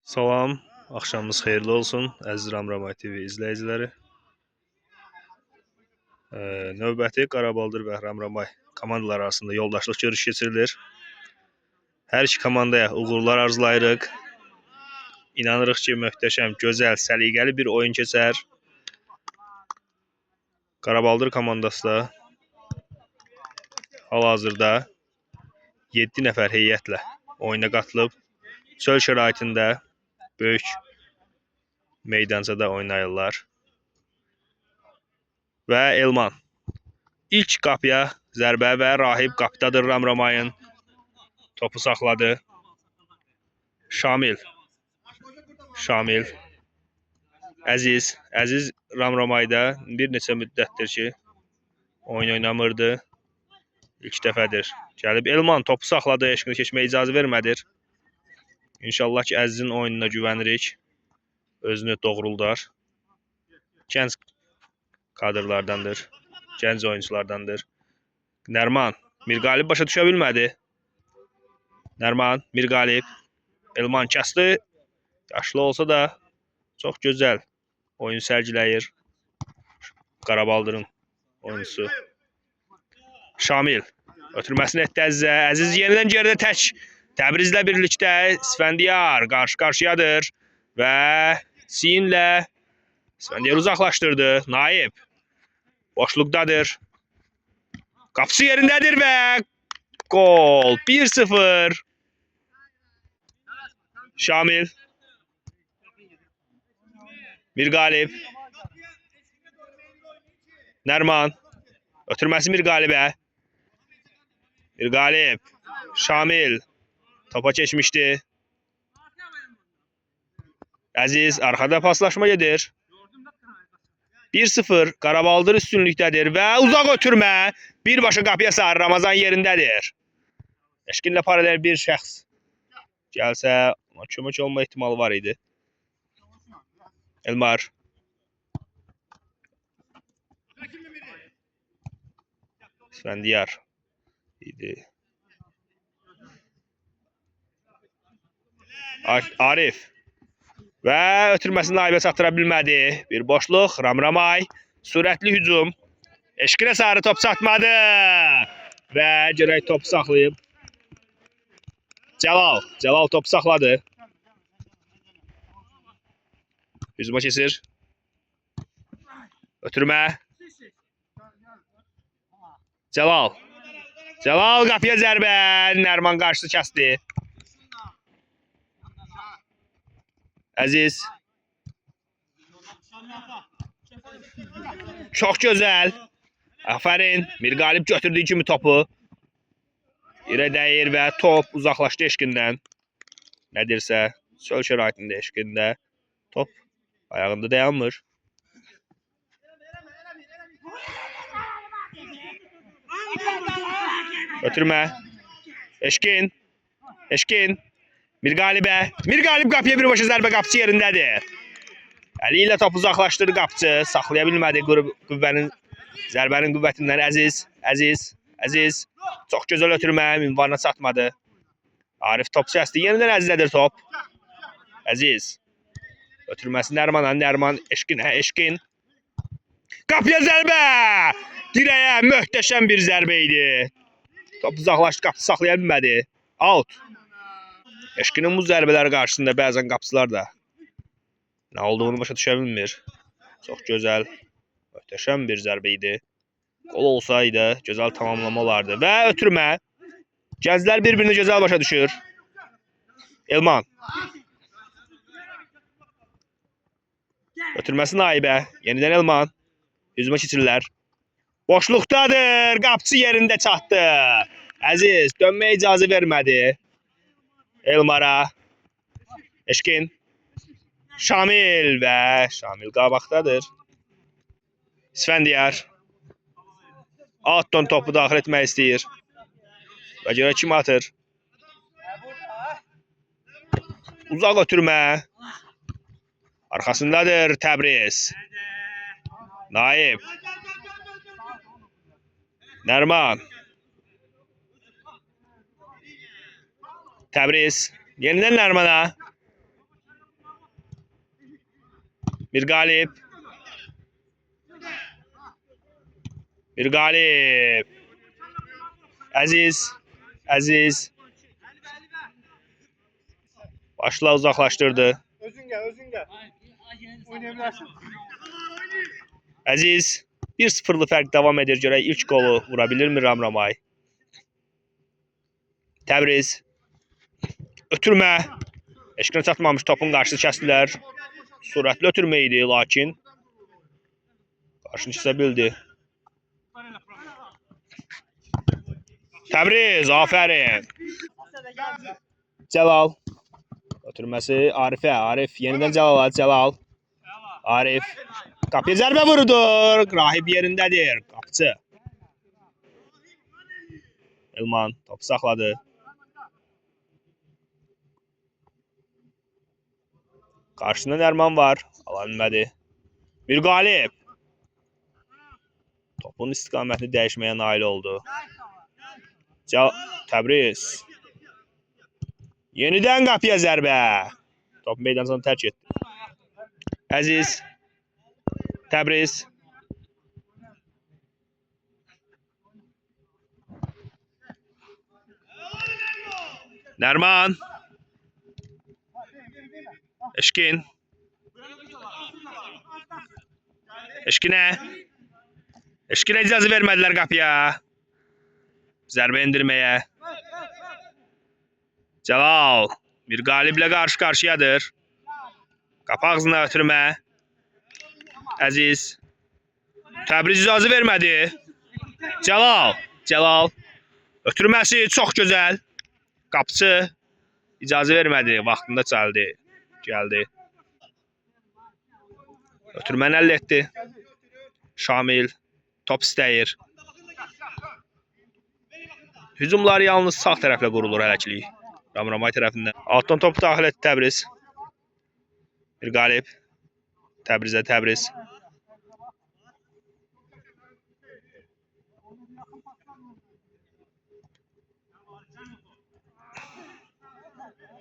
Salam, axşamınız xeyirli olsun, əziz Ramramay TV izləyiciləri. Növbəti Qarabaldır və Ramramay komandaları arasında yoldaşlıq görüşü keçirilir. Hər iki komandaya uğurlar arzulayırıq. İnanırıq ki, möhtəşəm, gözəl, səliqəli bir oyun keçər. Qarabaldır komandası da hal-hazırda 7 nəfər heyətlə oyuna qatılıb. Çöl şəraitində böyük meydançada oynayırlar. Və Elman ilk qapıya zərbə və Rahib qapıdadır Ramramayın. Topu saxladı. Şamil. Əziz Ramramayda bir neçə müddətdir ki, oyun oynamırdı. İlk dəfədir. Gəlib Elman topu saxladı, eşqini keçməyə icazə vermədir. İnşallah ki, Əzizin oyununa güvənirik. Özünü doğruldar. Gənc kadrlardandır. Gənc oyunculardandır. Nərman, Mirqalib başa düşə bilmədi. Nərman, Mirqalib. Elman kəsdi. Yaşlı olsa da çox gözəl oyun sərgiləyir. Qarabaldırın oyuncusu. Şamil. Ötürməsini etdi Əzizə. Əziz yenidən geridə tək. Təbrizlə birlikdə İsfəndiyar qarşı-qarşıyadır. Və Siyinlə İsfəndiyar uzaqlaşdırdı. Naib. Boşluqdadır. Qapısı yerindədir və gol. 1-0. Şamil. Mirqalib. Nərman. Ötürməsi Mirqalibə. Mirqalib. Şamil. Topa keçmişdi. Əziz arxada paslaşma gedir. 1-0 Qarabaldır üstünlükdədir və uzaq ötürmə. Birbaşa qapıya sarı Ramazan yerindədir. Eşqinlə paralel bir şəxs gəlsə kömək olma ehtimalı var idi. Elmar. İsfəndiyar idi. Arif. Və ötürməsini Naibə çatdıra bilmədi. Bir boşluq. Ramramay. Sürətli hücum. Eşqinə sarı top çatmadı. Və görək topu saxlayıb. Cəlal topu saxladı. Hücuma keçir. Ötürmə. Cəlal qapıya zərbə. Nərman qarşısı kəsdi. Əziz. Çox gözəl. Afərin. Mirqalib götürdüyü kimi topu. Yerə dəyir və top uzaqlaşdı eşqindən. Nədirsə, çöl şəraitində eşqində. Top ayağında dayanmır. Ötürmə. Eşqin. Mirqalib qapıya birbaşa zərbə qapıcı yerindədir. Əli ilə topu uzaqlaşdırdı qapıcı. Saxlaya bilmədi zərbənin qüvvətindən Əziz. Çox gözəl ötürmə. Minvarına çatmadı. Arif top səsdi. Yenidən Əzizədir top. Əziz. Ötürməsi Nərmana. Nərman eşqin. Qapıya zərbə. Dirəyə möhtəşəm bir zərbə idi. Top uzaqlaşdı. Qapıcı saxlaya bilmədi. Out. Eşqinin bu zərbələri qarşısında bəzən qapıcılar da nə olduğunu başa düşə bilmir. Çox gözəl, möhtəşəm bir zərbə idi. Gol olsaydı, gözəl tamamlama olardı. Və ötürmə. Gənclər bir-birini gözəl başa düşür. Elman. Ötürməsi Naibə. Yenidən Elman. Hücuma keçirlər. Boşluqdadır. Qapıcı yerində çatdı. Əziz dönməyə icazə vermədi. Elmara. Eşqin. Şamil qabaqdadır. İsfəndiyar. Altdan topu daxil etmək istəyir. Və görə kim atır? Uzaq ötürmə. Arxasındadır Təbriz. Naib. Nərman. Təbriz. Yenidən Nərmana. Mirgalib. Mirgalib. Əziz. Əziz. Başla uzaqlaşdırdı. Özün gel. Oynayabilirsin. Əziz. 1-0'lı fərq davam edir. Görək ilk qolu vura bilirmi Ramramay? Təbriz. Ötürmə. Eşqinə çatmamış topun qarşısı kəsdilər. Sürətli ötürmə idi, lakin qarşını kəsə bildi. Təbriz, afərin. Cəlal. Ötürməsi Arifə. Arif yenidən Cəlala. Cəlal. Arif. Qapıya zərbə vurdu. Rahib yerindədir. Qapıcı. Elman topu saxladı. Qarşısında Nərman var. Ala bilmədi. Mirgalib. Topun istiqamətini dəyişməyə nail oldu. Təbriz. Yenidən qapıya zərbə. Top meydançanı tərk etdi. Əziz. Təbriz. Nərman. Eşkin. Eşkinə. Eşkinə icazə vermədilər qapıya. Zərbə endirməyə. Cəlal. Mirgaliblə qarşı-qarşıyadır. Qapı ağzına ötürmə. Əziz. Təbriz icazə vermədi. Cəlal. Cəlal. Ötürməsi çox gözəl. Qapıcı icazə vermədi. Vaxtında gəldi. Ötürməni əldə etdi. Şamil. Top istəyir. Hücumlar yalnız sağ tərəflə qurulur hələkilik. Ramramay tərəfindən. Altdan topu daxil etdi Təbriz. Mirgalib. Təbrizə Təbriz.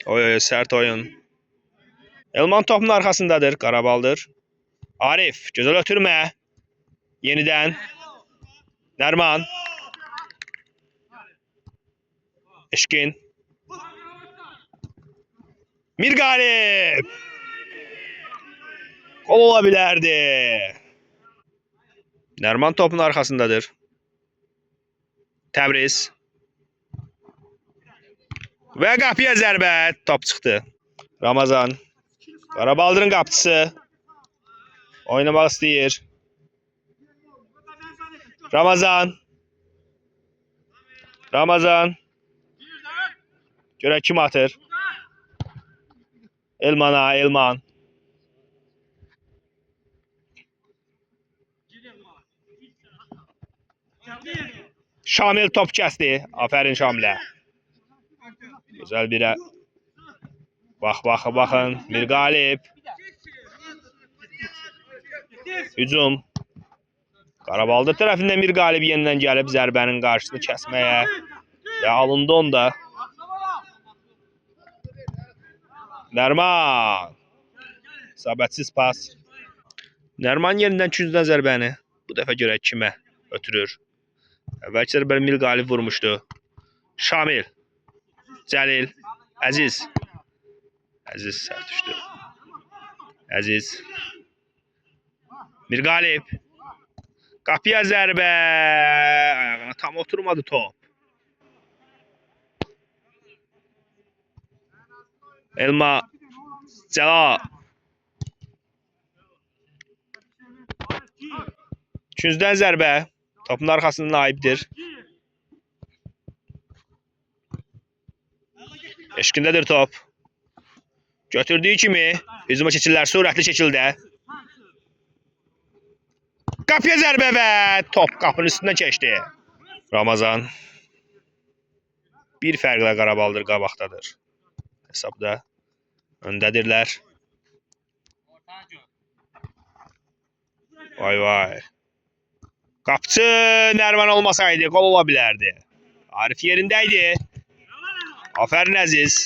Oy, sərt oyun. Elman topun arxasındadır. Qarabaldır. Arif. Gözəl ötürmə. Yenidən. Nərman. Eşkin. Mirgalib. Gol ola bilərdi. Nərman topun arxasındadır. Təbriz. Və qapıya zərbə. Top çıxdı. Ramazan. Qarabaldırın qapıcısı. Oynamaq istəyir. Ramazan. Ramazan. Görək kim atır. Elman'a. Elman. Şamil top kəsdi. Afərin Şamilə. Gözəl birə. Baxın. Mirgalib. Hücum. Qarabaldır tərəfindən Mirgalib yenidən gəlib zərbənin qarşısını kəsməyə. Və alındı onda. Nərman. İsabətsiz pas. Nərman yenidən küncdən zərbəni. Bu dəfə görək kimə ötürür. Əvvəlki zərbəni Mirgalib vurmuşdu. Şamil. Cəlil. Əziz. Əziz sərt düşdü. Əziz. Mirgalib. Qapıya zərbə. Ayağına tam oturmadı top. Elma. Cəlal. Küncdən zərbə. Topun arxasında naibdir. Eşkindədir top. Götürdüyü kimi hücuma keçirlər sürətli şəkildə. Qapıya zərbə və top qapının üstündən keçdi. Ramazan. Bir fərqlə Qarabaldır qabaqdadır. Hesabda öndədirlər. Vay. Qapıcı Nərman olmasaydı gol ola bilərdi. Arif yerindəydi. Afərin Əziz.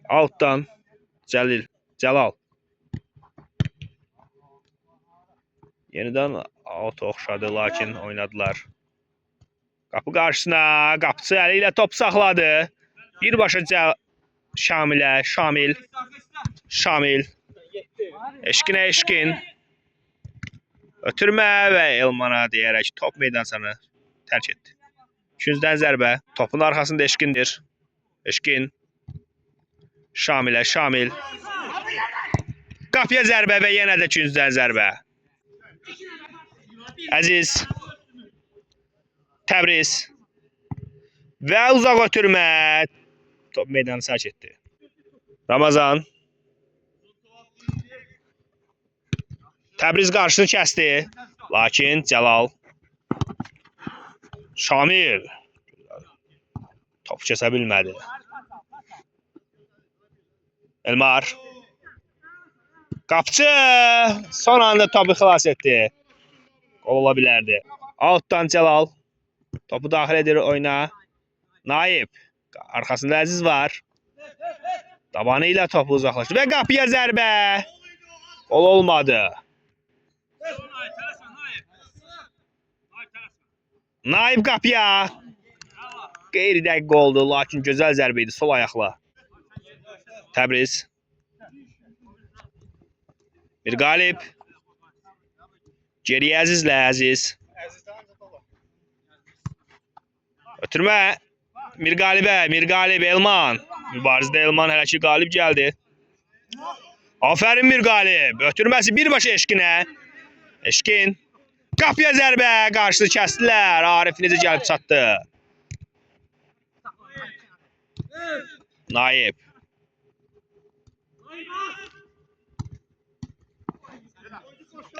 Altdan Cəlal. Yenidən out oxşadı, lakin oynadılar. Qapı qarşısına, qapıçı əli ilə top saxladı. Birbaşa Şamilə, Şamil. Eşkinə Eşkin. Ötürmə və Elmana deyərək top meydançasını tərk etdi. İkinciden zərbə. Topun arxasında Eşkindir. Eşkin. Şamilə, Şamil. Qapıya zərbə və yenə də ikinciden zərbə. Əziz. Təbriz. Və uzaq ötürmə. Top meydanı tərk etdi. Ramazan. Təbriz qarşısını kəsdi. Lakin Cəlal. Şamil. Top kəsə bilmədi. Elmar. Qapçı. Son anda topu xilas etdi. Gol ola bilərdi. Altdan Cəlal. Topu daxil edir oyuna. Naib. Arxasında Əziz var. Tabanı ilə topu uzaqlaşdı. Və qapıya zərbə. Gol olmadı. Naib qapıya. Qeyri-dəqiq oldu, lakin gözəl zərbə idi sol ayaqla. Təbriz. Bir qalib. Geriyə Əzizlə Əziz. Ötürmə. Mirqalib, Elman. Mübarizədə Elman hələ ki qalib gəldi. Aferin Mirqalib. Ötürməsi birbaşa Eşkinə. Eşkin. Qapıya zərbə. Qarşısı kəsdilər. Arif necə gəlib çatdı. Naib.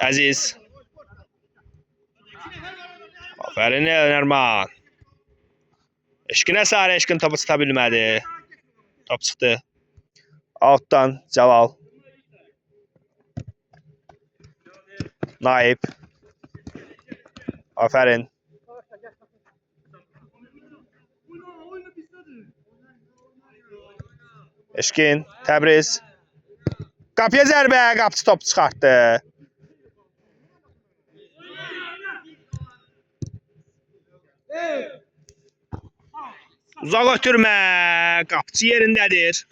Əziz. Aferin Nərman. Eşkinə sarı Eşkin topu çıta bilmədi. Top çıxdı. Altdan Cəlal. Naib. Aferin. Eşkin. Təbriz. Qapıya zərbə. Qapıçı top çıxartdı. Uzaq ötürmə. Qapıçı yerindədir.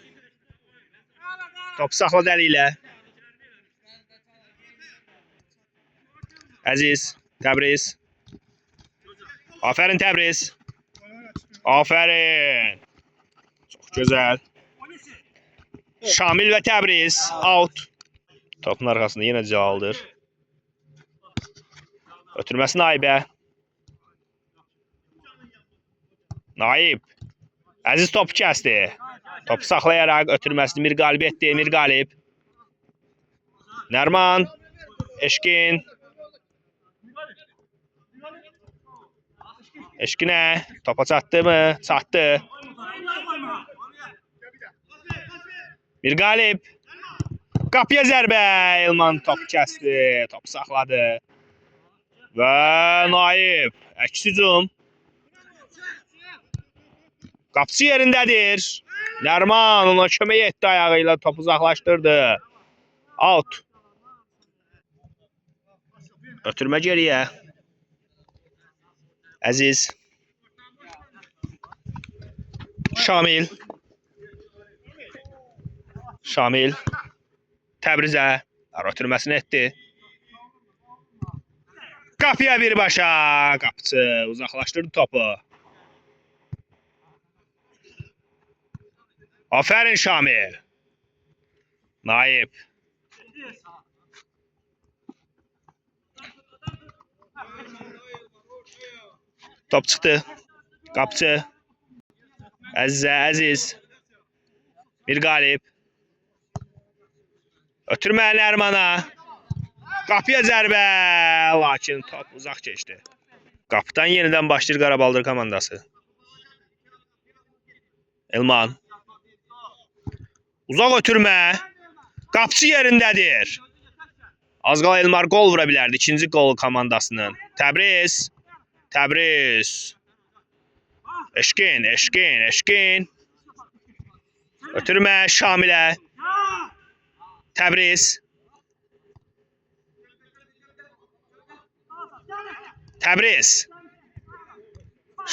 Top saxladı əli ilə. Əziz. Təbriz. Aferin Təbriz. Aferin. Çox gözəl. Şamil və Təbriz. Out. Topun arxasında yenə Cəlaldır. Ötürməsi Naibə. Naib. Əziz topu kəsdi. Topu saxlayaraq ötürməsini Mirqalib etdi. Mirqalib. Nərman. Eşkin. Eşkinə. Topa çatdı mı? Çatdı. Mirqalib. Qapıya zərbə. Elman topu kəsdi. Topu saxladı. Və Naib. Əks hücum. Qapıçı yerindədir. Nərman ona kömək etdi ayağı ilə topu uzaqlaşdırdı. Out. Ötürmə geriyə. Əziz. Şamil. Şamil. Təbrizə. Ötürməsini etdi. Qapıya birbaşa. Qapıçı uzaqlaşdırdı topu. Aferin Şamil. Naib. Top çıxdı. Qapıçı. Əzizə, Əziz. Mirqalib. Ötürmə Nərmana. Qapıya zərbə. Lakin top uzaq keçdi. Qapıdan yenidən başlayır Qarabaldır komandası. Elman. Uzaq ötürmə. Qapıçı yerindədir. Az qala Elmar gol vura bilərdi. İkinci gol komandasının. Təbriz. Təbriz. Eşkin. Ötürmə Şamilə. Təbriz. Təbriz.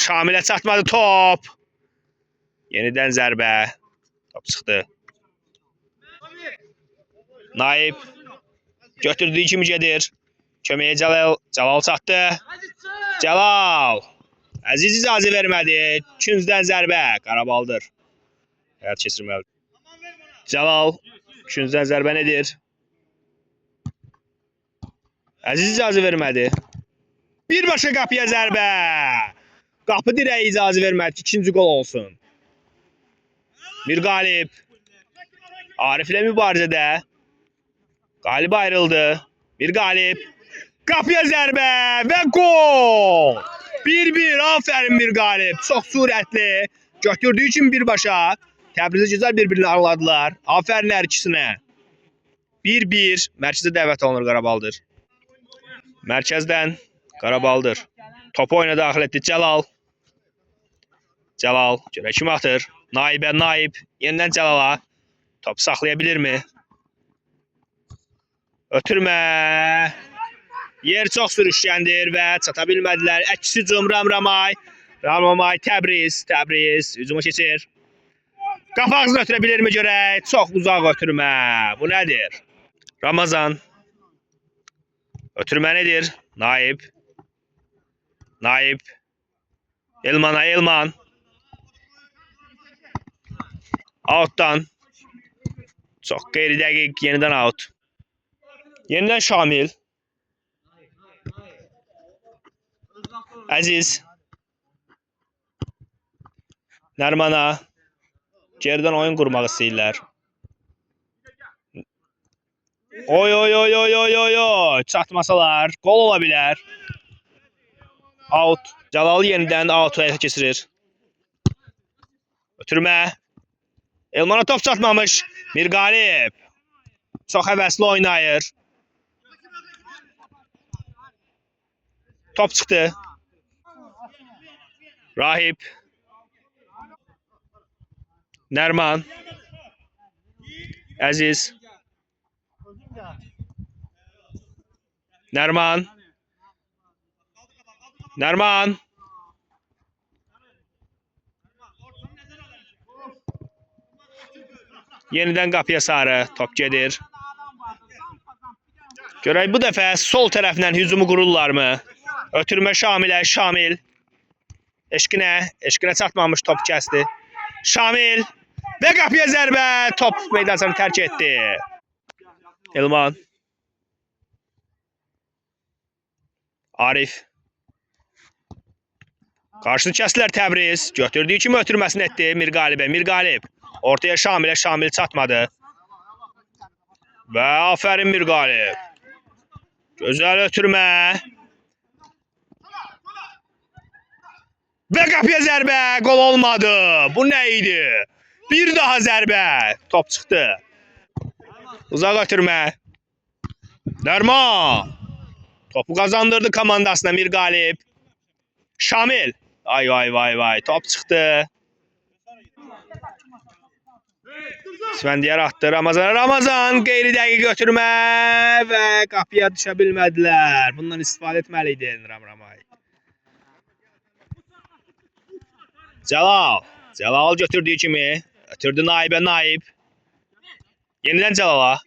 Şamilə çatmadı top. Yenidən zərbə. Top çıxdı. Naib götürdüyü kimi gedir. Köməyə Cəlal çatdı. Cəlal. Əziz icazə vermədi. Küncdən zərbə. Qarabaldır. Həyat keçirməli. Cəlal. Küncdən zərbə nedir? Əziz icazə vermədi. Birbaşa qapıya zərbə. Qapı dirəyi icazə vermədi ki, ikinci gol olsun. Mirqalib. Arif ilə mübarizədə. Qalib ayrıldı. Mirqalib. Qapıya zərbə və gol. 1-1. Aferin Mirqalib. Çox sürətli. Götürdüyü üçün birbaşa. Təbrizə gözəl bir-birini araladılar. Aferin hər ikisinə. 1-1. Mərkəzə dəvət olunur Qarabaldır. Mərkəzdən Qarabaldır. Topu oyuna daxil etdi Cəlal. Cəlal. Görə kim atır? Naibə Naib. Yenidən Cəlala. Top saxlaya bilirmi? Ötürmə. Yer çox sürüşkəndir və çata bilmədilər. Əks hücum Ramramay. Ramramay Təbriz. Təbriz hücuma keçir. Qapağızını ötürə bilirmi görək? Çox uzaq ötürmə. Bu nədir? Ramazan. Ötürmə nedir? Naib. Naib. Elman'a Elman. Out'dan. Çox qeyri dəqiq. Yenidən out. Yenidən Şamil. Əziz. Nərmana. Geridən oyun qurmaq istəyirlər. Oy oy oy oy oy oy oy. Çatmasalar gol ola bilər. Out. Cəlal yenidən out'u həyata keçirir. Ötürmə. Elmana top çatmamış. Mirqalib. Çox həvəsli oynayır. Top çıxdı. Rahib. Nərman. Əziz. Nərman. Nərman. Yenidən qapıya sarı top gedir. Görək bu dəfə sol tərəfdən hücumu qururlarmı? Ötürmə Şamilə, Şamil. Eşqinə çatmamış top kəsdi. Şamil və qapıya zərbə. Top meydançanı tərk etdi. Elman. Arif. Qarşını kəsdilər Təbriz. Götürdüyü kimi ötürməsini etdi Mirqalibə. Mirqalib. Ortaya Şamilə, Şamil çatmadı. Və aferin Mirqalib. Gözəl ötürmə. Və qapıya zərbə. Gol olmadı. Bu nə idi? Bir daha zərbə. Top çıxdı. Uzaq ötürmə. Nərman. Topu qazandırdı komandasına Mirqalib. Şamil. Ay vay vay vay. Top çıxdı. Svendiyar atdı Ramazana. Ramazan qeyri dəqiq götürmə və qapıya düşə bilmədilər. Bundan istifadə etməli idi Ramramay. Cəlal. Cəlal götürdüyü kimi. Ötürdü Naibə Naib. Yenidən Cəlala.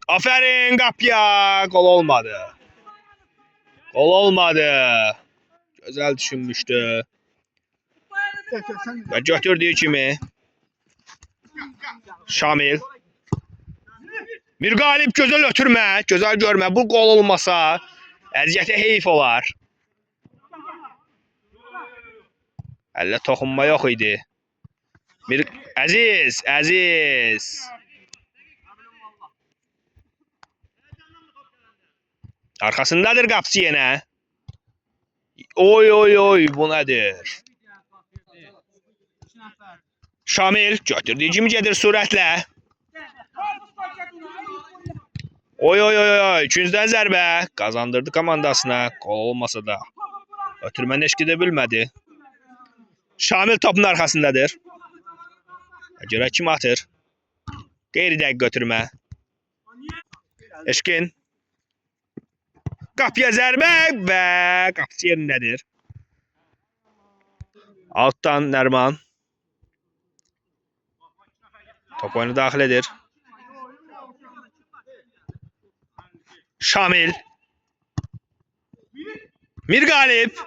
Aferin qapıya. Gol olmadı. Gol olmadı. Gözəl düşünmüşdü. Və götürdüyü kimi. Şamil. Mirqalib gözəl ötürmə. Gözəl görmə. Bu gol olmasa əziyyətə heyf olar. Əllə toxunma yox idi. Əziz, Əziz. Arxasındadır qapısı yenə. Oy oy oy, bu nədir? Şamil götürdüyü kimi gedir sürətlə. Oy oy oy oy, küncdən zərbə. Qazandırdı komandasına. Gol olmasa da. Ötürməni eşq edə bilmədi. Şamil topun arxasındadır. Görə kim atır? Qeyri dəqiq götürmə. Eşqin. Qapıya zərbə və qapıçı yerindədir. Altdan Nərman. Top oyunu daxil edir. Şamil. Mirgalip.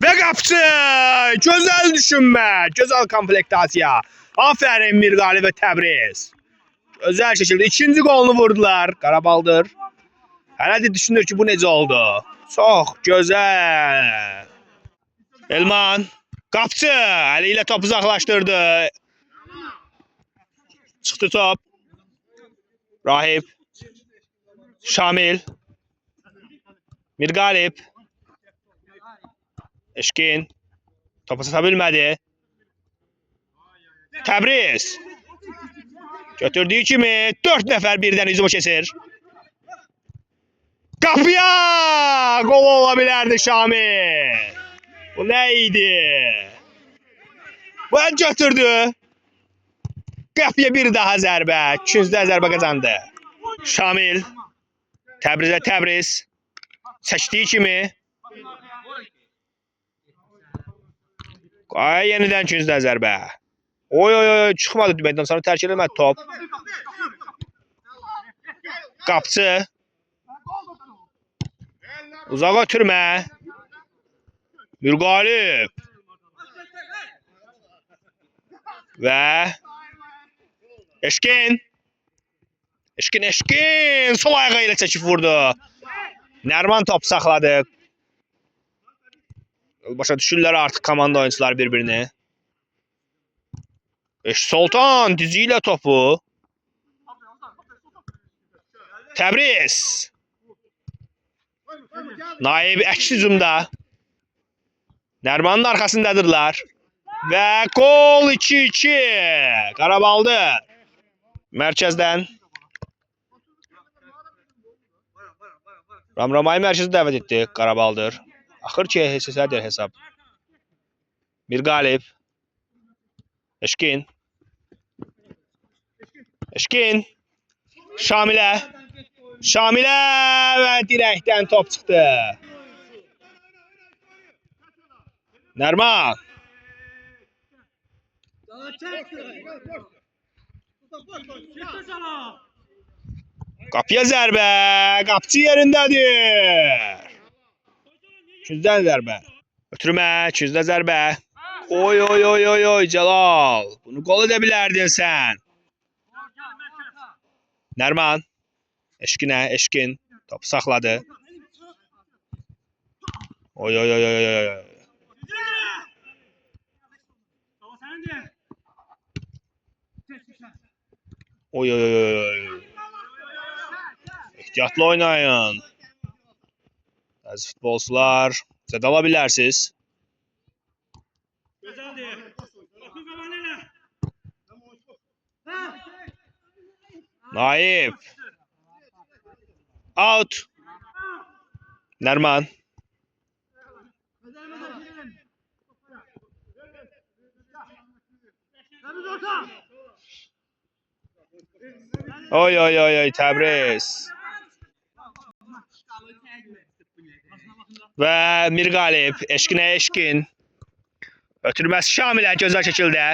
Ve qapıçı. Gözəl düşünmə. Gözəl komplektasiya. Aferin Mirgalip ve Təbriz. Gözəl şəkildə ikinci golunu vurdular. Qarabaldır. Hələ də düşünür ki bu necə oldu. Çox gözəl. Elman. Qapıçı. Əli ilə topu uzaqlaşdırdı. Çıxdı top. Rahip. Şamil. Mirgalip. Eşkin. Topu sata bilmədi. Təbriz. Götürdüyü kimi 4 nəfər birdən hücuma keçir. Qapıya! Gol ola bilərdi Şamil. Bu nə idi? Bu götürdü. Qapıya bir daha zərbə. 200-də zərbə qazandı. Şamil. Təbrizə Təbriz. Çəkdiyi kimi. Ay, yenidən 200-də zərbə. Oy oy oy, çıxmadı dübəkdən sonra tərk eləmədi top. Qapıçı. Uzaq ötürmə. Mirgalip. Və Eşkin. Eşkin. Sol ayağı ilə çəkib vurdu. Nərman top saxladı. Başa düşürlər artıq komanda oyuncuları bir-birini. Sultan dizi ilə topu. Təbriz. Naib əks hücumda. Nərmanın arxasındadırlar. Və gol 2-2. Qarabaldı. Mərkəzdən. Ramramayı mərkəzə dəvət etdi. Qarabaldır. Axır ki HSS-dir hesab. Mirgalip. Eşkin. Eşkin. Şamilə. Şamilə və dirəkdən top çıxdı. Nərman. Qapıya zərbə. Qapıçı yerindədir. 200-dən zərbə. Ötürmə. 200-də zərbə. Oy oy oy oy oy Celal. Bunu gol edə bilərdin sən. Nərman. Eşkinə. Eşkin. Topu saxladı. Oy oy oy oy oy. Oy oy oy oy. Ehtiyatlı oynayın. Bəzi futbolçular zədə ala bilərsiniz. Naib. Out. Nərman. Oy oy oy oy Təbriz. Və Mirgalip. Eşkinə Eşkin. Ötürməsi Şamilə gözəl şəkildə.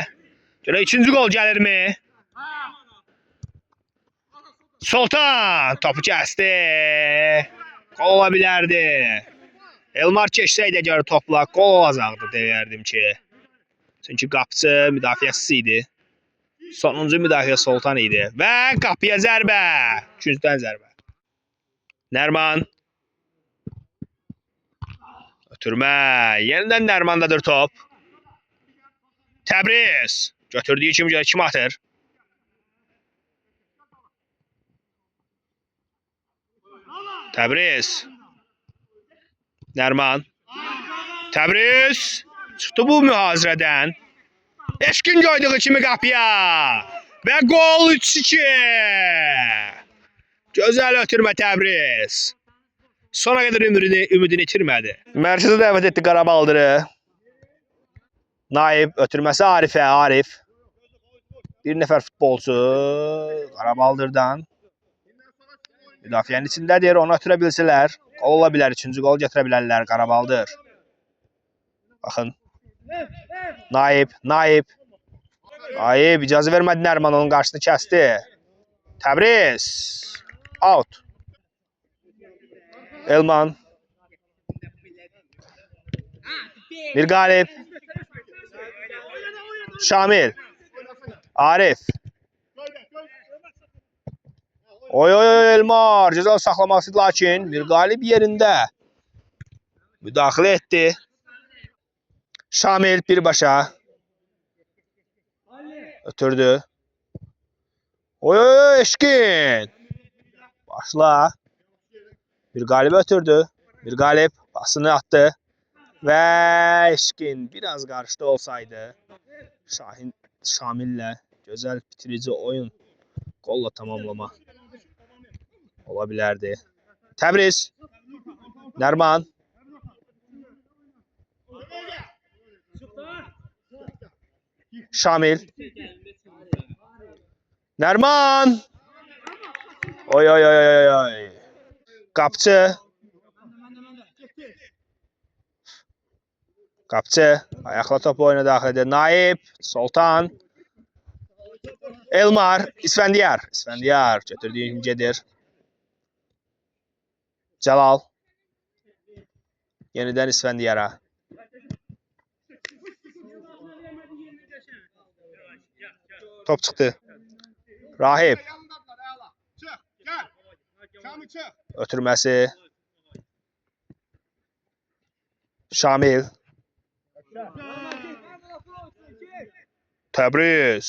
Görə 3-cü gol gəlirmi? Sultan topu kəsdi. Gol ola bilərdi. Elmar keçsəydi görə topla gol olacaqdı deyərdim ki. Çünki qapıçı müdafiəçisi idi. Sonuncu müdafiə Sultan idi. Və qapıya zərbə. 200-dən zərbə. Nərman. Ötürmə. Yenidən Nərmandadır top. Təbriz. Götürdüyü kimi görə kim atır? Təbriz. Nərman. Təbriz. Çıxdı bu mühazirədən. Eşkin qoyduğu kimi qapıya. Və gol 3-2. Gözəl ötürmə Təbriz. Sona qədər ümidini itirmədi. Mərkəzə dəvət etdi Qarabaldırı. Naib ötürməsi Arifə. Arif. Bir nəfər futbolçu Qarabaldırdan. Müdafiənin içindədir. Onu ötürə bilsələr Qol ola bilər. 3-cü qol gətirə bilərlər. Qarabaldır. Baxın. Naib. Naib icazə vermədi Nərman onun qarşısını kəsdi. Təbriz. Out. Elman. Mirqalib. Şamil. Arif. Oy Elmar. Cəza saxlaması lakin Mirqalib yerində. Müdaxilə etdi. Şamil birbaşa. Ötürdü. Oy Eşkin. Başla. Mirqalib ötürdü. Mirqalib pasını attı. Və Eşkin biraz qarşıda olsaydı Şamillə gözəl bitirici oyun qolla tamamlama ola bilərdi. Təbriz. Nərman. Şamil. Nərman. Oy. Qapçı. Ayaqla topu oyuna daxil edir. Naib. Soltan. Elmar. İsfəndiyar. Götürdüyü gedir. Cəlal. Yenidən İsfəndiyara. Top çıxdı. Rahib. Ötürməsi. Şamil. Təbriz.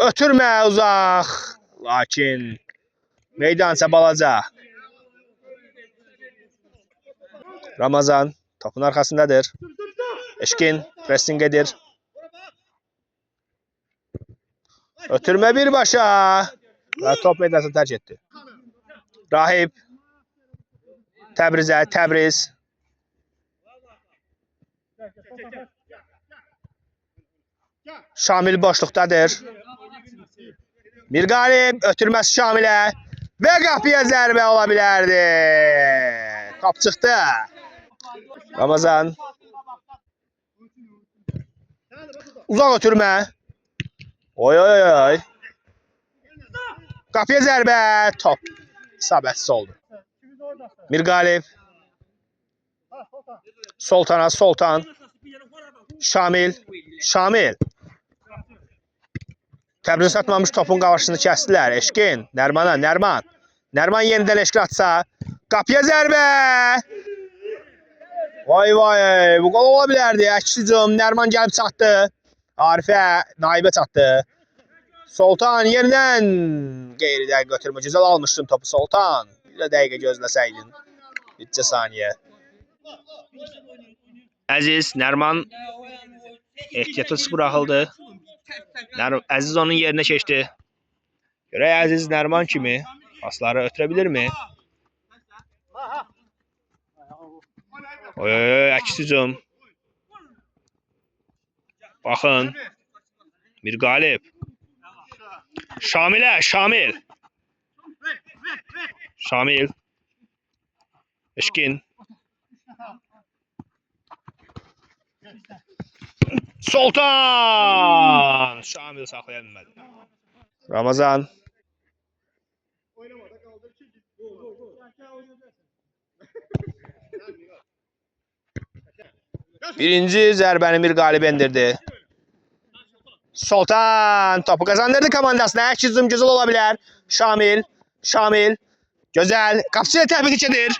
Ötürmə uzaq. Lakin meydansa balaca. Ramazan topun arxasındadır. Eşkin pressing edir. Ötürmə birbaşa. Və top meydansını tərk etdi. Rahib. Təbriz. Şamil boşluqdadır. Mirqalib ötürməsi Şamilə və qapıya zərbə ola bilərdi. Top çıxdı. Ramazan. Uzaq ötürmə. Oy. Qapıya zərbə. Top isabətsiz oldu. Mirqalib. Soltan. Şamil. Təbriz atmamış topun qarşısını kəsdilər. Eşkin. Nərman. Nərman yenidən Eşkin atsa. Qapıya zərbə. Vay. Bu qol ola bilərdi. Əks hücum. Nərman gəlib çatdı. Arifə. Naibə çatdı. Soltan yenidən qeyridən götürmə. Gözəl almışdın topu Soltan. Bir dəqiqə gözləsəydin. Bircə saniyə. Əziz. Nərman ehtiyatsız buraxıldı. Əziz onun yerinə keçdi. Görək Əziz Nərman kimi pasları ötürə bilirmi? Oy, əks hücum. Baxın. Mirqalib. Şamil. Eşkin. Soltan! Şamil saxlaya bilmədi. Ramazan. Birinci zərbəni Mirqalib endirdi. Soltan topu qazandırdı komandasına. Əks hücum gözəl ola bilər. Şamil. Gözəl. Qapıçıya təbrik edir.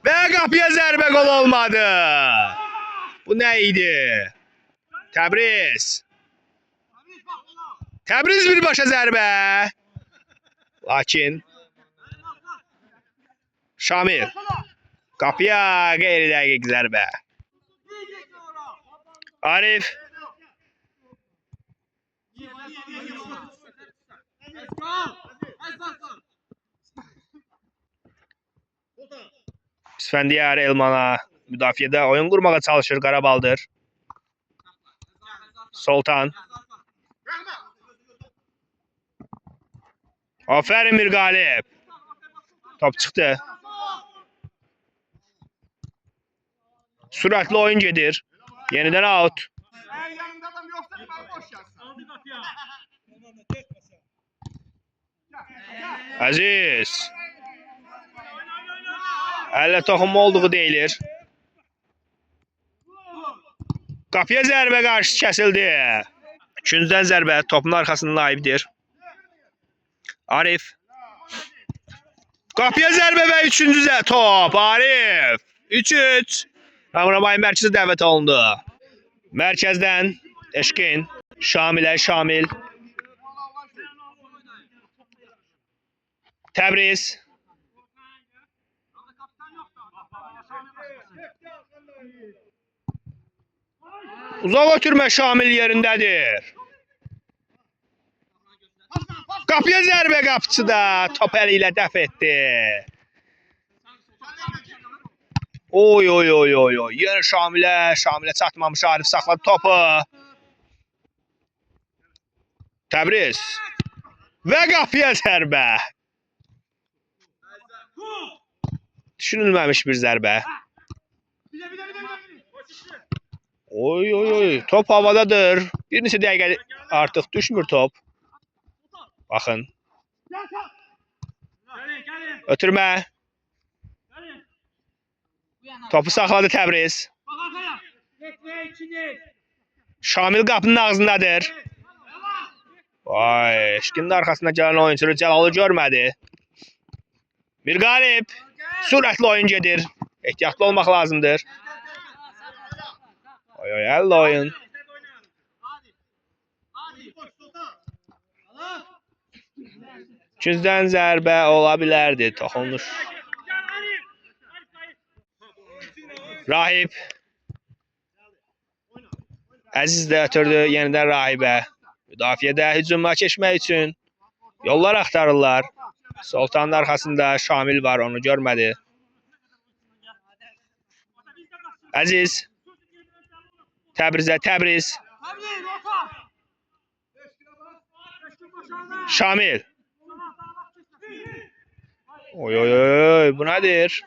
Və qapıya zərbə qol olmadı. Bu nə idi? Təbriz birbaşa zərbə. Lakin Şamil. Qapıya qeyri-dəqiq zərbə. Arif. İsfəndiyar Elmana müdafiədə oyun qurmağa çalışır Qarabaldır. Soltan. Aferin Mirqalib. Top çıxdı. Süratli oyun gedir. Yeniden out. Eğer yanında adam yoksa ben boş yazsın. Aldı kapıya. Aziz. Elle toxunma olduğu deyilir. Qapıya zərbə qarşı kəsildi. İkinciden zərbə topun arxasında naibdir. Arif. Qapıya zərbə və üçüncü top. Arif. 3-3. Ramramay mərkəzi dəvət olundu. Mərkəzdən Eşkin. Şamilə Şamil. Təbriz. Uzaq ötürmə Şamil yerindədir. Qapıya zərbə qapıçıda top əli ilə dəf etdi. Oy oy oy oy oy. Yenə Şamilə çatmamış Arif saxladı topu. Təbriz. Və qapıya zərbə. Düşünülməmiş bir zərbə. Oy oy oy. Top havadadır. Bir neçə dəqiqə artıq düşmür top. Baxın. Ötürmə. Topu saxladı Təbriz. Şamil qapının ağzındadır. Vay, Eşkinin arxasında gələn oyuncu Cəlalı görmədi. Mirqalib. Sürətli oyun gedir. Ehtiyatlı olmaq lazımdır. Oy oy, əllə oyun. İkinciden zərbə ola bilərdi. Toxunmuş. Rahib. Əziz də ötürdü yenidən Rahibə. Müdafiədə hücuma keçmək üçün yollar axtarırlar. Sultanın arxasında Şamil var, onu görmədi. Əziz. Təbrizə Təbriz. Şamil. Oy oy oy, bu nədir?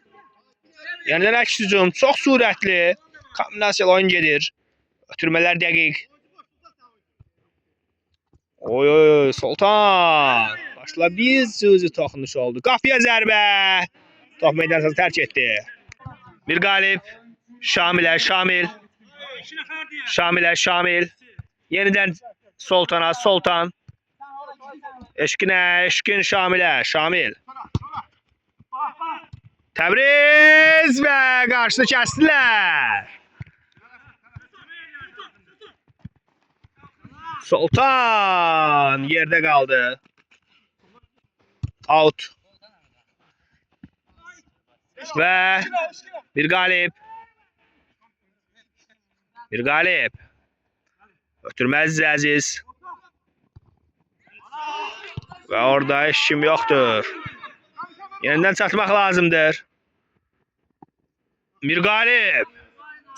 Yenidən əks hücum, çox sürətli. Kombinasiyalı oyun gedir. Ötürmələr dəqiq. Oy oy oy, Sultan. Başla bir sözü toxunuş oldu. Qapıya zərbə. Top meydançasını tərk etdi. Mirqalib. Şamilə Şamil. Şamilə Şamil. Yenidən Sultana Sultan. Eşkinə Eşkin Şamilə Şamil. Təbriz və qarşıda kəsdilər. Sultan yerdə qaldı. Out. Və Mirqalib. Mirqalib. Ötürməz Əziz. Və orada heç kim yoxdur. Yenidən çatmaq lazımdır. Mirqalib.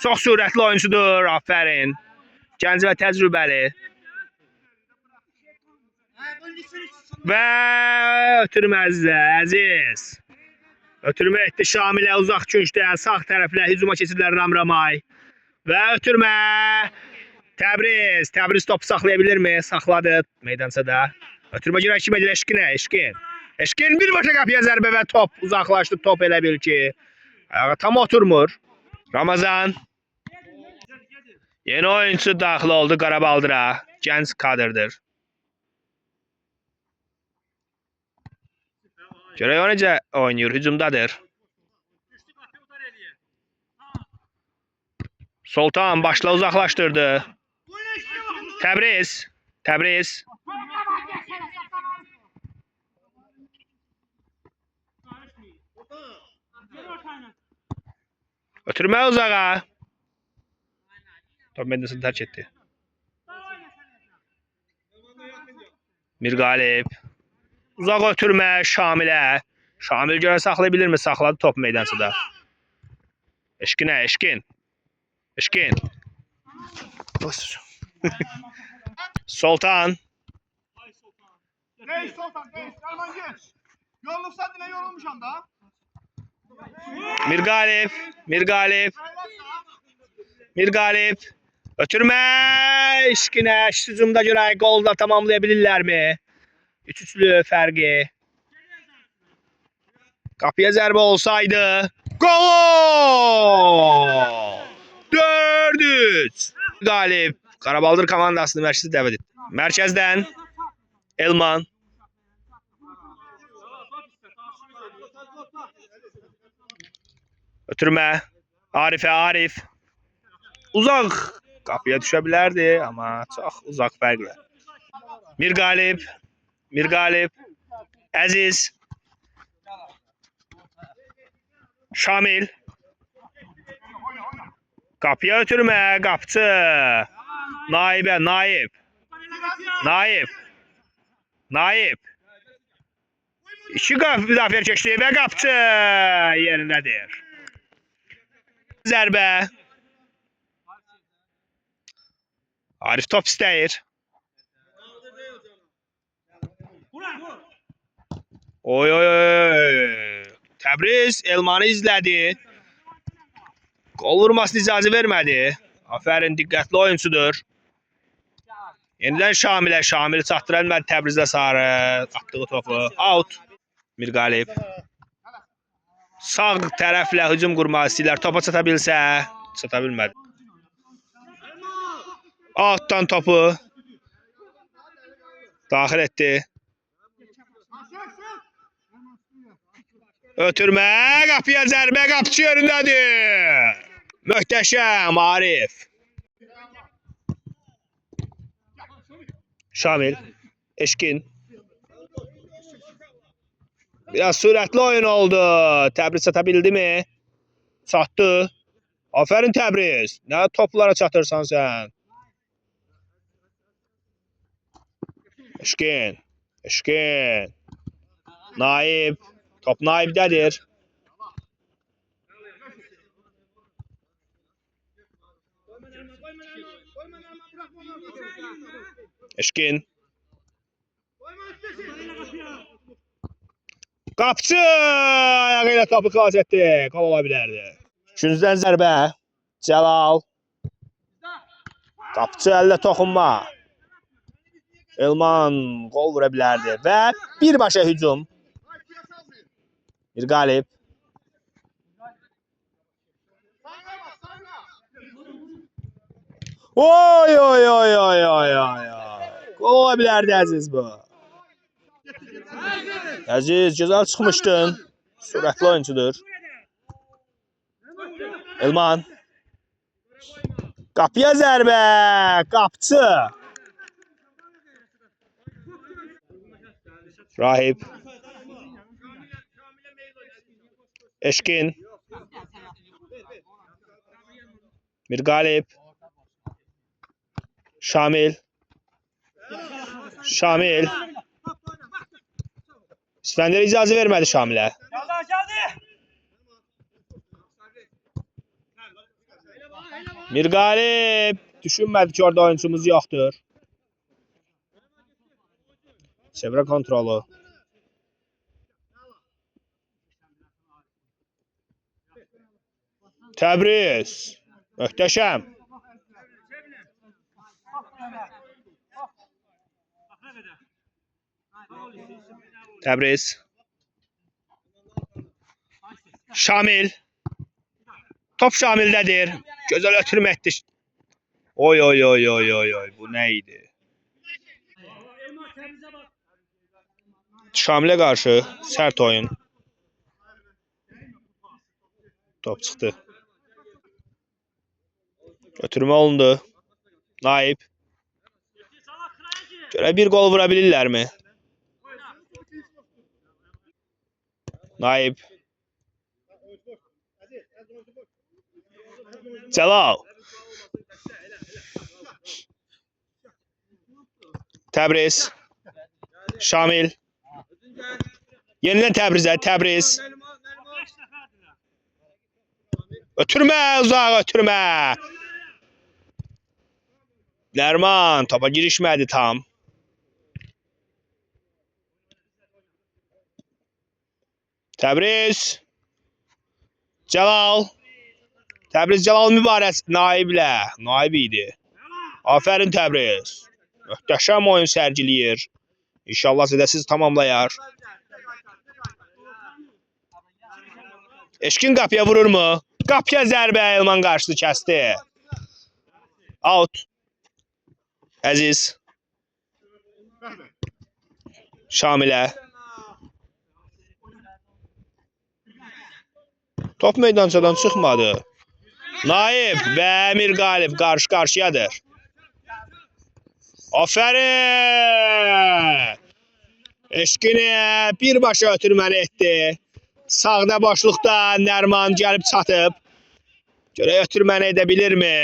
Çox sürətli oyuncudur. Aferin. Gənc və təcrübəli. Və ötürməz Əziz. Ötürmə etdi Şamilə uzaq küncdə. Sağ tərəflə hücuma keçirlər Ramramay. Və ötürmə. Təbriz. Təbriz topu saxlaya bilirmi? Saxladı meydançada. Ötürmə görə kim edir Eşkinə? Eşkin. Eşkin birbaşa qapıya zərbə və top uzaqlaşdı. Top elə bil ki tam oturmur. Ramazan. Yeni oyuncu daxil oldu Qarabaldıra. Gənc kadrdır. Görək o necə oynayır. Hücumdadır. Sultan başla uzaqlaşdırdı. Təbriz. Təbriz. Ötürmə uzağa. Top meydançasını tərk etdi. Mirqalib. Uzaq ötürmə Şamilə. Şamil görə saxlaya bilirmi? Saxladı top meydançada. Eşkinə Eşkin. Eşkin. Sultan. Reis Sultan, reis. Kalman geç. Yorulursan yine yorulmuşam da. Mirqalib. Mirqalib. Mirgalib. Ötürmə. İşkinə. Hücumda görək qol da tamamlayabilirlərmi? 3-3'lü fərqi. Qapıya zərbə olsaydı. Gol! 4-3. Galip. Qarabaldır komandasını mərkəzə dəvət etdi. Mərkəzdən Elman. Ötürmə. Arifə Arif. Uzaq. Qapıya düşə bilərdi, amma çox uzaq fərqlə. Mirgalib. Mirgalib. Əziz. Şamil. Qapıya ötürmə. Qapçı. Naibə. Naib. Naib. Naib. İki müdafiə keçdi və qapçı yerindədir. Zərbə. Arif top istəyir. Oy oy oy. Təbriz Elmanı izlədi. Qol vurmasına icazə vermədi. Afərin, diqqətli oyuncudur. Yenidən Şamilə. Şamil çatdıra bilmədi Təbrizdə sarı. Atdığı topu. Out. Mirgalib. Sağ tərəflə hücum qurmaq istəyirlər. Topa çata bilsə. Çata bilmədi. Altdan topu. Daxil etdi. Ötürmə. Qapıya zərbə. Qapçı yönündədir. Möhtəşəm Arif. Şamil. Eşkin. Biraz sürətli oyun oldu. Təbriz çata bildi mi? Çatdı. Aferin Təbriz. Nə toplara çatırsan sən? Eşkin. Eşkin. Naib. Top Naib'dədir. Eşkin. Qapçı ayağıyla topu xilas etdi. Qol ola bilərdi. Üçüncüdən zərbə. Cəlal. Qapçı əllə toxunma. Elman qol vura bilərdi. Və birbaşa hücum. Mirgalib. Oy oy oy oy oy oy. Qol ola bilərdi Əziz bu. Əziz gözəl çıxmışdın. Sürətli oyuncudur. Elman. Qapıya zərbə. Qapçı. Rahib. Eşkin. Mirgalib. Şamil. Şamil. İskəndər icazə vermədi Şamilə. Mirgalib. Düşünmədi ki, orada oyuncumuz yoxdur. Çevrə kontrolu. Təbriz. Möhtəşəm. Təbriz. Şamil. Top Şamildədir. Gözəl ötürmə etdi. Oy oy oy oy oy oy. Bu nə idi? Şamilə qarşı sərt oyun. Top çıxdı. Ötürmə olundu. Naib. Görə bir qol vura bilirlərmi? Naib. Cəlal. Təbriz. Şamil. Yenidən Təbrizə. Təbriz. Ötürmə, uzaq ötürmə. Lərman topa girişmədi tam. Təbriz. Cəlal. Təbriz Cəlal Mübarək naiblə. Naib idi. Aferin Təbriz. Möhtəşəm oyun sərgiləyir. İnşallah zədəsiz tamamlayar. Eşkin qapıya vurur mu? Qapıya zərbə Elman qarşısı kəsdi. Out. Əziz. Şamilə. Top meydançadan çıxmadı. Naib və Əmir Qalib qarşı-qarşıyadır. Aferin! Eşkini birbaşa ötürməli etdi. Sağda boşluqda Nərman gəlib çatıb. Görək ötürməni edə bilirmi?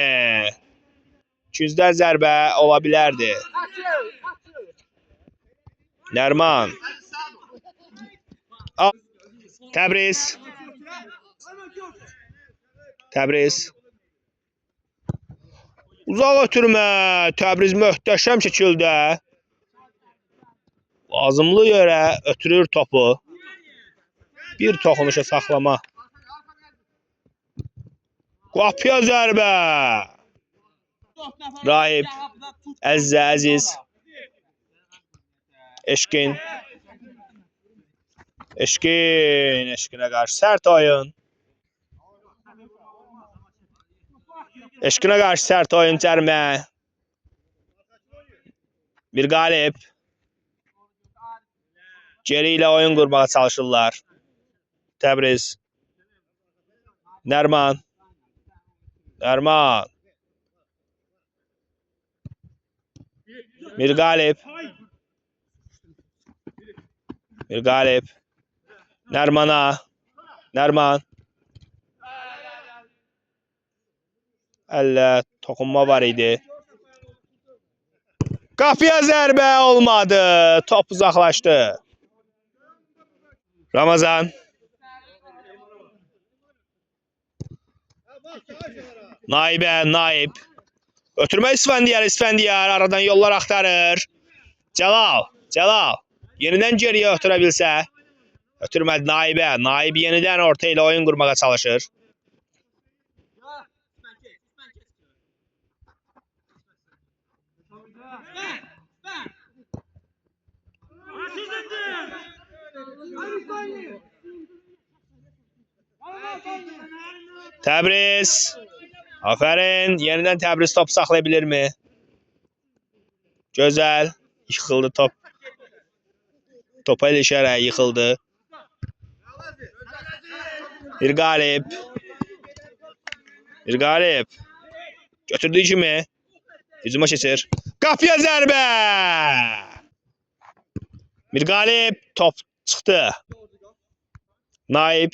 200-dən zərbə ola bilərdi. Nərman. Təbriz. Təbriz. Uzaq ötürmə. Təbriz möhtəşəm şəkildə. Lazımlı yerə ötürür topu. Bir toxunuşa saxlama. Qapıya zərbə. Rahib. Əzizə, Əziz. Eşkin. Eşkin. Eşkinə qarşı sərt oyun. Eşkinə qarşı sərt oyun cərmə. Bir Qalib. Geri ilə oyun qurmağa çalışırlar. Təbriz. Nərman. Nərman. Bir Qalib. Bir Qalib. Nərmana. Nərman. Əllə toxunma var idi. Qapıya zərbə olmadı. Top uzaqlaşdı. Ramazan. Naibə, Naib. Ötürmə İsfəndiyar. Aradan yollar axtarır. Cəlal. Yenidən geriyə ötürə bilsə. Ötürmədi Naibə. Naib yenidən orta ilə oyun qurmağa çalışır. Təbriz. Aferin. Yenidən Təbriz top saxlaya bilirmi? Gözəl. Yıxıldı top. Topa ilişərək yıxıldı. Bir Qalib. Bir Qalib. Götürdüyü kimi. Hücuma keçir. Qapıya zərbə. Bir Qalib. Top çıxdı. Naib.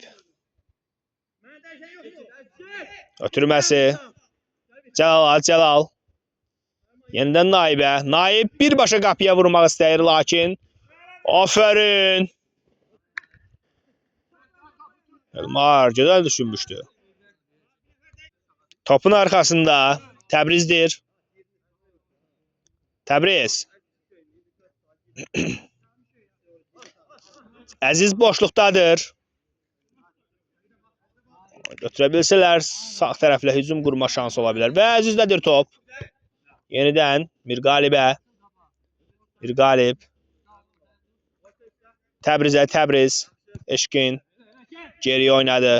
Ötürməsi. Cəlal. Yenidən Naibə. Naib birbaşa qapıya vurmaq istəyir, lakin aferin. Elmar gözəl düşünmüşdü. Topun arxasında Təbrizdir. Təbriz. Əziz boşluqdadır. Götürə bilsələr sağ tərəflə hücum qurma şansı ola bilər. Və Əzizdədir top. Yenidən bir Qalibə. Bir Qalib. Təbrizə, Təbriz. Eşkin. Geriyə oynadı.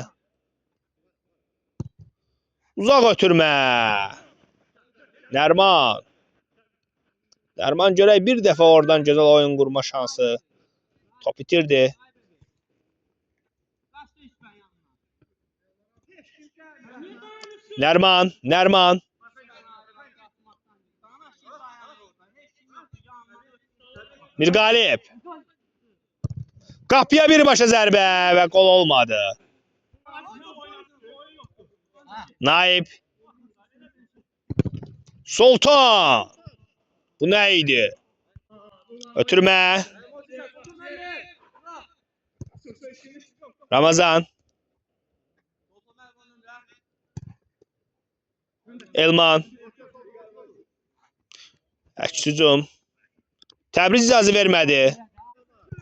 Uzaq ötürmə. Nərman. Nərman görək bir dəfə oradan gözəl oyun qurma şansı. Top itirdi. Nərman. Bir Qalib. Qapıya birbaşa zərbə və qol olmadı. Naib. Sultan. Bu nə idi? Ötürmə. Ramazan. Elman. Əks hücum. Təbriz icazə vermədi.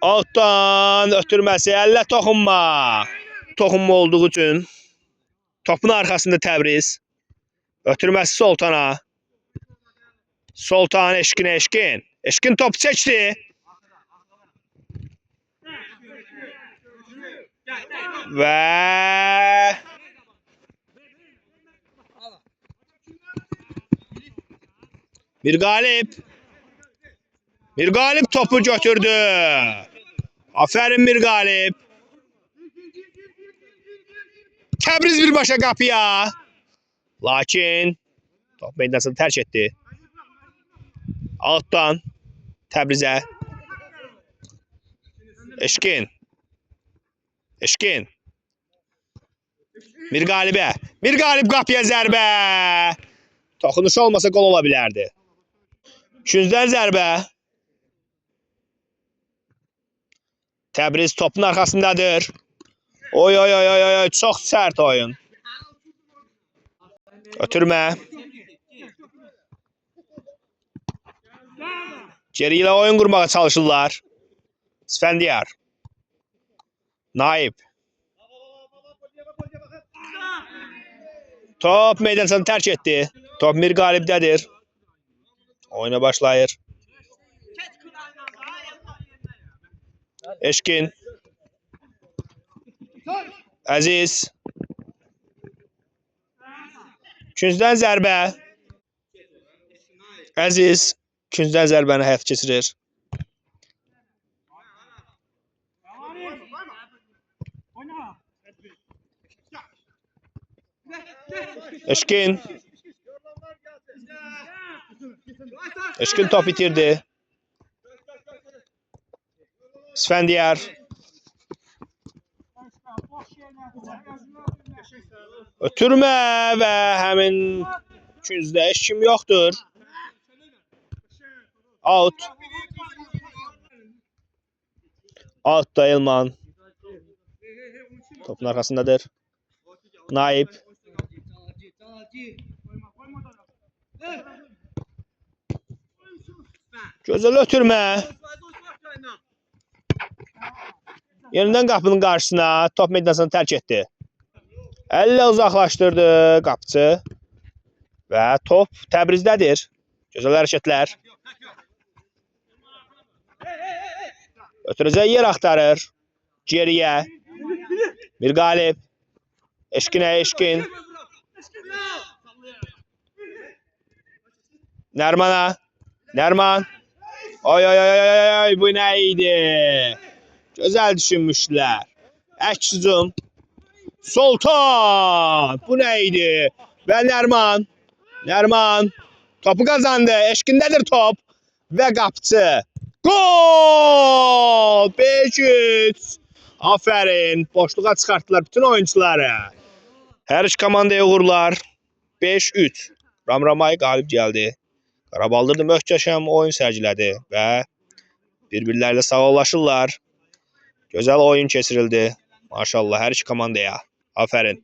Altdan ötürməsi, əllə toxunma. Toxunma olduğu üçün Topun arxasında Təbriz. Ötürməsi Soltana. Soltan Eşkinə Eşkin. Eşkin top çəkdi. Və Bir qalib topu götürdü. Aferin Mirqalib. Təbriz birbaşa qapıya. Lakin top meydançasını tərk etdi. Altdan Təbrizə. Eşkin. Mirqalib qapıya zərbə. Toxunuş olmasa gol ola bilərdi. Üçüncüdən zərbə. Təbriz topun arxasındadır. Oy, çox sərt oyun. Ötürmə. Geri ilə oyun qurmağa çalışırlar. Sfəndiyar. Naib. Top meydançasını tərk etdi. Top Mirqalibdədir. Oyuna başlayır. Eşkin. Əziz. Üçüncüdən zərbə. Əziz. Üçüncüdən zərbəni həyata keçirir. Eşkin. Eşkin top itirdi. Sfəndiyar. Ötürmə və həmin ikincide heç kim yoxdur. Out. Outda Elman. Topun arxasındadır. Naib. Gözəl ötürmə. Yenidən qapının qarşısına top meydançasını tərk etdi. Elle uzaqlaşdırdı qapıcı. Və top Təbrizdədir. Gözəl hərəkətlər. Ötürəcək yer axtarır. Geriyə. Mirqalib. Eşkinə Eşkin. Nərmana. Nərman. Oy, bu nə idi? Gözəl düşünmüşlər. Əks hücum. Soltan. Bu nə idi? Və Nərman. Nərman. Topu qazandı. Eşkindədir top. Və qapıcı. Gol! 5-3. Aferin. Boşluğa çıxartdılar bütün oyuncuları. Hər iki komandaya uğurlar. 5-3. Ramramay qalib gəldi. Qaraballdır da möhtəşəm oyun sərgilədi və bir-birlərlə sağollaşırlar. Gözəl oyun keçirildi. Maşallah hər iki komandaya. Aferin.